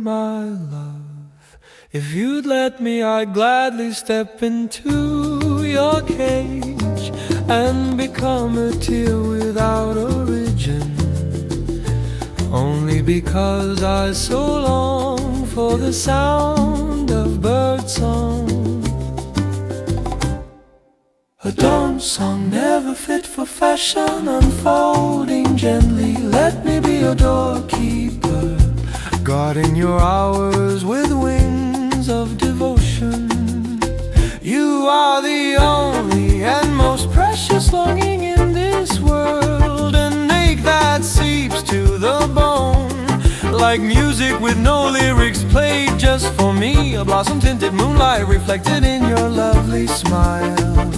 my love. If you'd let me, I'd gladly step into your cage and become a tear without origin, only because I so long for the sound of birdsong. A dawn song never fit for fashion, unfolding gently. Let me be your doorkeeper, guarding your hours with wings of devotion. You are the only and most precious longing in this world, an ache that seeps to the bone, like music with no lyrics played just for me. A blossom-tinted moonlight reflected in your lovely smile,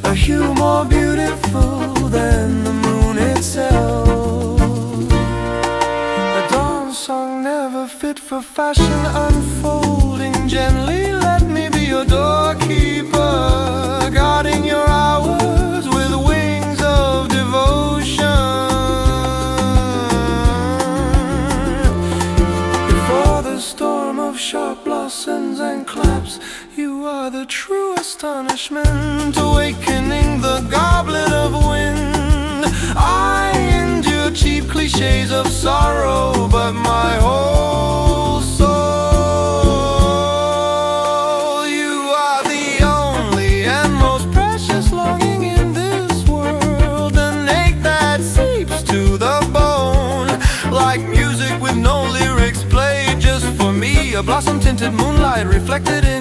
a hue more beautiful than the moon itself. A dawn song never fit for fashion, unfolding gently. Let me be your doorkeeper, guarding your hours with wings of devotion. Before the storm of sharp blossoms and claps, you are the true astonishment, awakening the goblet of wind. I endure cheap clichés of sorrow, but my whole soul, you are the only and most precious longing in this world, an ache that seeps to the bone, like music with no lyrics played just for me. A blossom-tinted moonlight reflected in